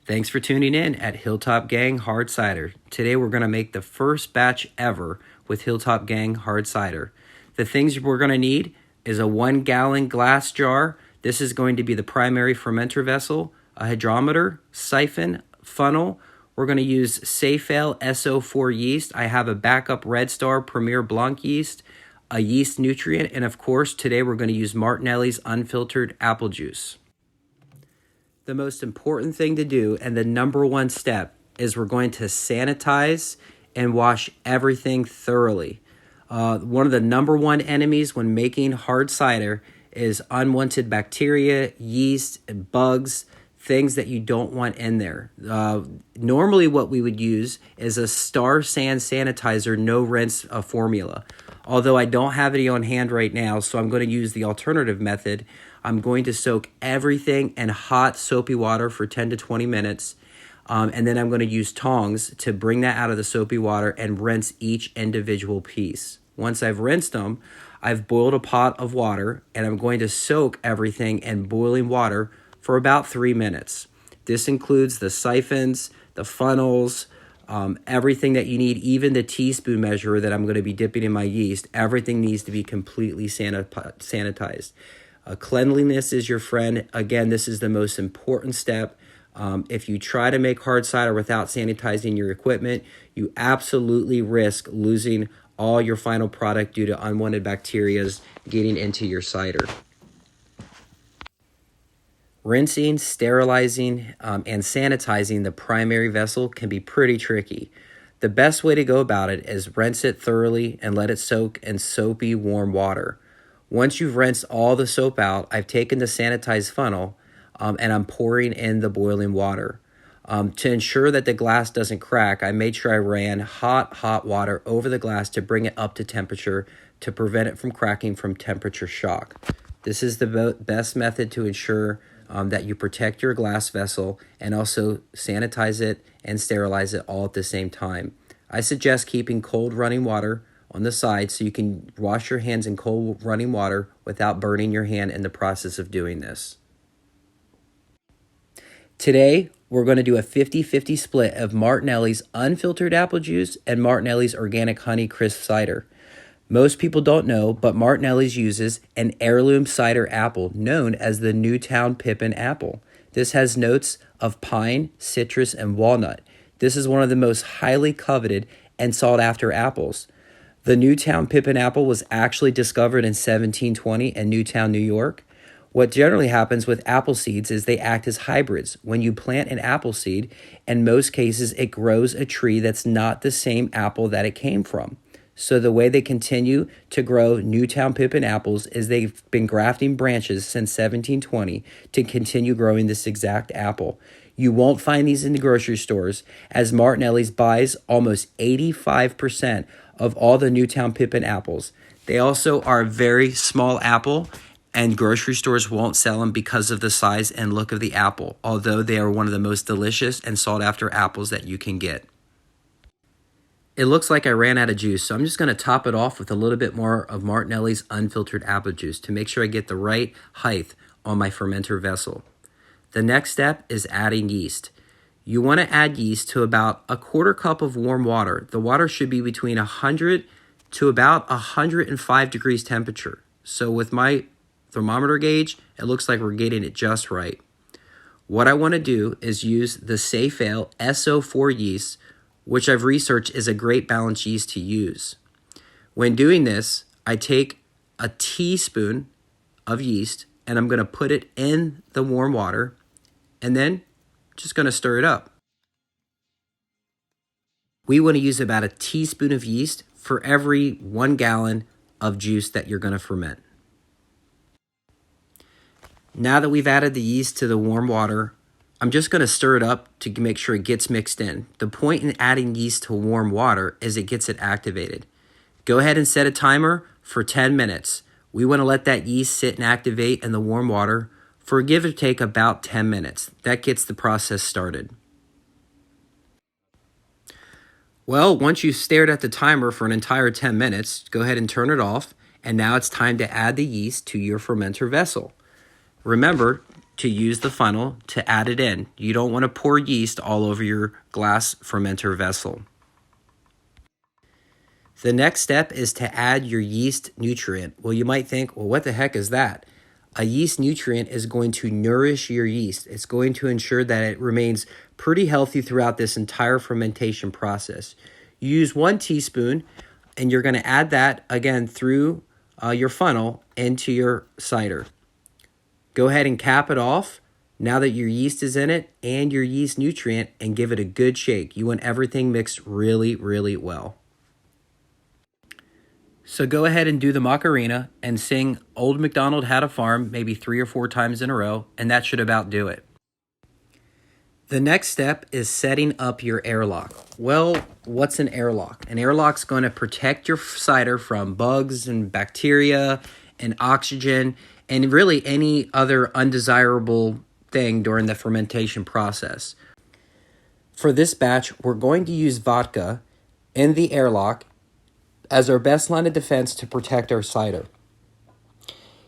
Thanks for tuning in at Hilltop Gang Hard Cider. Today we're going to make the first batch ever with Hilltop Gang Hard Cider. The things we're going to need is a 1 gallon glass jar. This is going to be the primary fermenter vessel, a hydrometer, siphon, funnel. We're going to use SAFEL SO4 yeast. I have a backup Red Star Premier Blanc yeast, a Yeast Nutrient, and of course today we're going to use Martinelli's unfiltered apple juice. The most important thing to do and the number one step is we're going to sanitize and wash everything thoroughly. One of the number one enemies when making hard cider is unwanted bacteria, yeast, and bugs, things that you don't want in there. Normally what we would use is a Star San Sanitizer no rinse formula. Although I don't have it on hand right now, so I'm going to use the alternative method. I'm going to soak everything in hot soapy water for 10 to 20 minutes. And then I'm going to use tongs to bring that out of the soapy water and rinse each individual piece. Once I've rinsed them, I've boiled a pot of water and I'm going to soak everything in boiling water for about 3 minutes. This includes the siphons, the funnels, everything that you need, even the teaspoon measurer that I'm going to be dipping in my yeast. Everything needs to be completely sanitized. Cleanliness is your friend. Again, this is the most important step. If you try to make hard cider without sanitizing your equipment, you absolutely risk losing all your final product due to unwanted bacteria getting into your cider. Rinsing, sterilizing, and sanitizing the primary vessel can be pretty tricky. The best way to go about it is rinse it thoroughly and let it soak in soapy, warm water. Once you've rinsed all the soap out, I've taken the sanitized funnel and I'm pouring in the boiling water. To ensure that the glass doesn't crack, I made sure I ran hot water over the glass to bring it up to temperature to prevent it from cracking from temperature shock. This is the best method to ensure that you protect your glass vessel and also sanitize it and sterilize it all at the same time. I suggest keeping cold running water on the side so you can wash your hands in cold running water without burning your hand in the process of doing this. Today, we're going to do a 50-50 split of Martinelli's unfiltered apple juice and Martinelli's organic honey crisp cider. Most people don't know, but Martinelli's uses an heirloom cider apple known as the Newtown Pippin apple. This has notes of pine, citrus, and walnut. This is one of the most highly coveted and sought after apples. The Newtown Pippin apple was actually discovered in 1720 in Newtown, New York. What generally happens with apple seeds is they act as hybrids. When you plant an apple seed, in most cases it grows a tree that's not the same apple that it came from. So the way they continue to grow Newtown Pippin apples is they've been grafting branches since 1720 to continue growing this exact apple. You won't find these in the grocery stores, as Martinelli's buys almost 85% of all the Newtown Pippin apples. They also are a very small apple, and grocery stores won't sell them because of the size and look of the apple, although they are one of the most delicious and sought after apples that you can get. It looks like I ran out of juice, so I'm just going to top it off with a little bit more of Martinelli's unfiltered apple juice to make sure I get the right height on my fermenter vessel. The next step is adding yeast. You want to add yeast to about a quarter cup of warm water. The water should be between 100 to about 105 degrees temperature. So with my thermometer gauge, it looks like we're getting it just right. What I want to do is use the SAFEL SO4 yeast, which I've researched is a great balanced yeast to use. When doing this, I take a teaspoon of yeast and I'm going to put it in the warm water and then just going to stir it up. We want to use about a teaspoon of yeast for every 1 gallon of juice that you're going to ferment. Now that we've added the yeast to the warm water, I'm just going to stir it up to make sure it gets mixed in. The point in adding yeast to warm water is it gets it activated. Go ahead and set a timer for 10 minutes. We want to let that yeast sit and activate in the warm water for give or take about 10 minutes. That gets the process started. Well, once you've stared at the timer for an entire 10 minutes, go ahead and turn it off. And now it's time to add the yeast to your fermenter vessel. Remember, to use the funnel to add it in. You don't want to pour yeast all over your glass fermenter vessel. The next step is to add your yeast nutrient. Well, you might think, well, what the heck is that? A yeast nutrient is going to nourish your yeast. It's going to ensure that it remains pretty healthy throughout this entire fermentation process. You use 1 teaspoon, and you're going to add that again through your funnel into your cider. Go ahead and cap it off now that your yeast is in it and your yeast nutrient, and give it a good shake. You want everything mixed really, really well. So go ahead and do the Macarena and sing Old MacDonald Had a Farm maybe 3 or 4 times in a row, and that should about do it. The next step is setting up your airlock. Well, what's an airlock? An airlock's going to protect your cider from bugs and bacteria and oxygen and really any other undesirable thing during the fermentation process. For this batch, we're going to use vodka in the airlock as our best line of defense to protect our cider.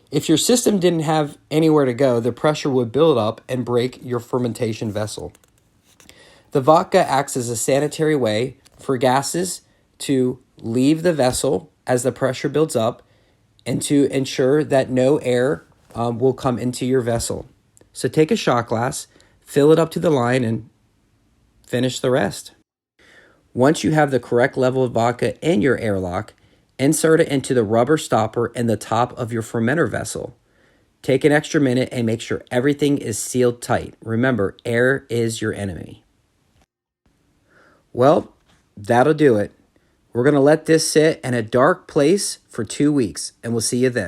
If your system didn't have anywhere to go, the pressure would build up and break your fermentation vessel. The vodka acts as a sanitary way for gases to leave the vessel as the pressure builds up and to ensure that no air will come into your vessel. So take a shot glass, fill it up to the line, and finish the rest. Once you have the correct level of vodka in your airlock, insert it into the rubber stopper in the top of your fermenter vessel. Take an extra minute and make sure everything is sealed tight. Remember, air is your enemy. Well, that'll do it. We're going to let this sit in a dark place for 2 weeks, and we'll see you then.